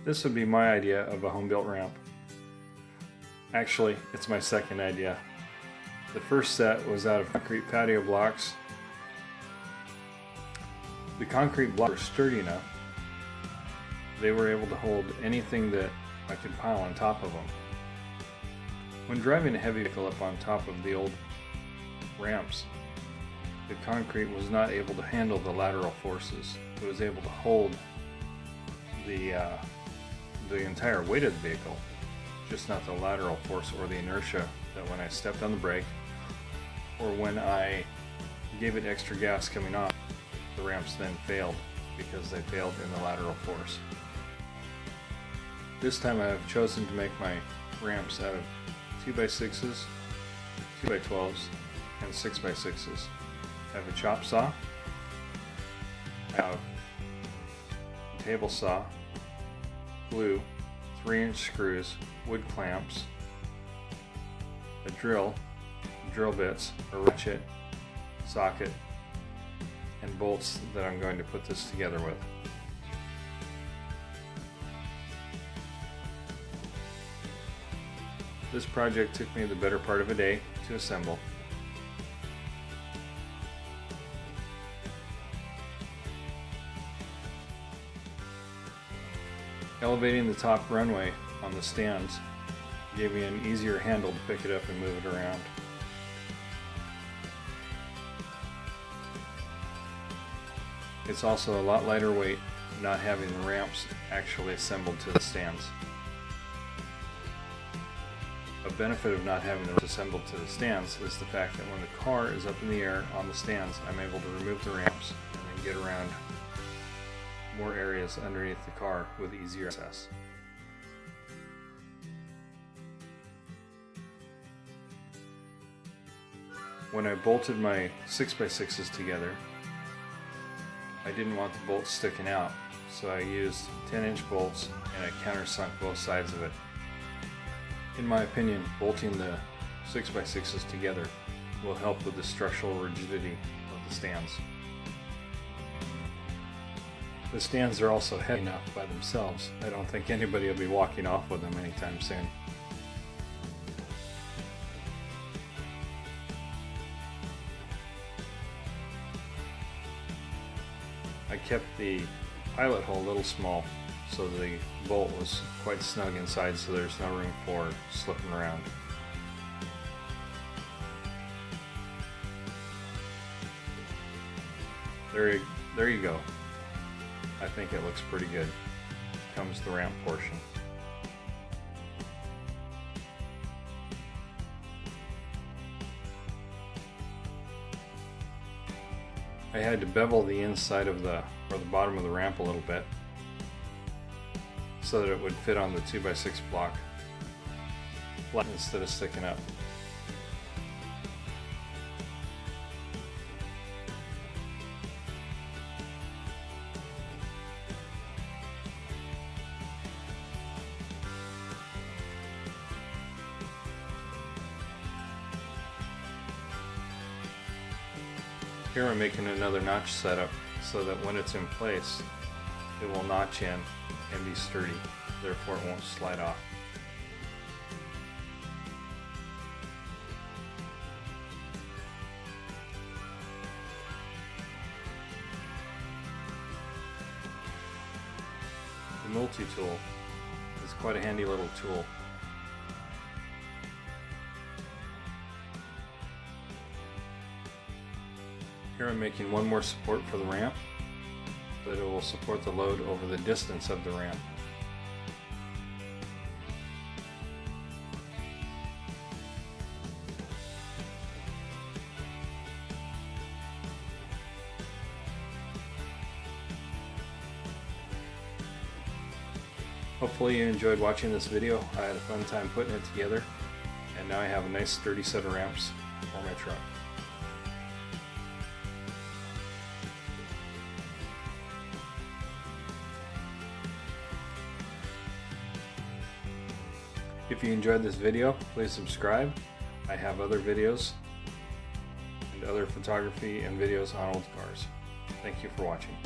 This would be my idea of a home-built ramp. Actually, it's my second idea. The first set was out of concrete patio blocks. The concrete blocks were sturdy enough. They were able to hold anything that I could pile on top of them. When driving a heavy vehicle up on top of the old ramps, the concrete was not able to handle the lateral forces. It was able to hold the entire weight of the vehicle, just not the lateral force or the inertia that when I stepped on the brake or when I gave it extra gas coming off, the ramps then failed because they failed in the lateral force. This time I have chosen to make my ramps out of 2x6s, 2x12s, and 6x6s. I have a chop saw, I have a table saw, glue, 3-inch screws, wood clamps, a drill bits, a ratchet, socket, and bolts that I'm going to put this together with. This project took me the better part of a day to assemble. Elevating the top runway on the stands gave me an easier handle to pick it up and move it around. It's also a lot lighter weight, not having the ramps actually assembled to the stands. A benefit of not having them assembled to the stands is the fact that when the car is up in the air on the stands, I'm able to remove the ramps and then get around more areas underneath the car with easier access. When I bolted my 6x6s together, I didn't want the bolts sticking out, so I used 10-inch bolts and I countersunk both sides of it. In my opinion, bolting the 6x6s together will help with the structural rigidity of the stands. The stands are also heavy enough by themselves. I don't think anybody will be walking off with them anytime soon. I kept the pilot hole a little small so the bolt was quite snug inside, so there's no room for slipping around. There you go. I think it looks pretty good. Comes the ramp portion. I had to bevel the inside of the bottom of the ramp a little bit so that it would fit on the 2x6 block flat instead of sticking up. Here I'm making another notch setup so that when it's in place, it will notch in and be sturdy, therefore it won't slide off. The multi-tool is quite a handy little tool. Here I'm making one more support for the ramp, but it will support the load over the distance of the ramp. Hopefully you enjoyed watching this video. I had a fun time putting it together, and now I have a nice sturdy set of ramps for my truck. If you enjoyed this video, please subscribe. I have other videos and other photography and videos on old cars. Thank you for watching.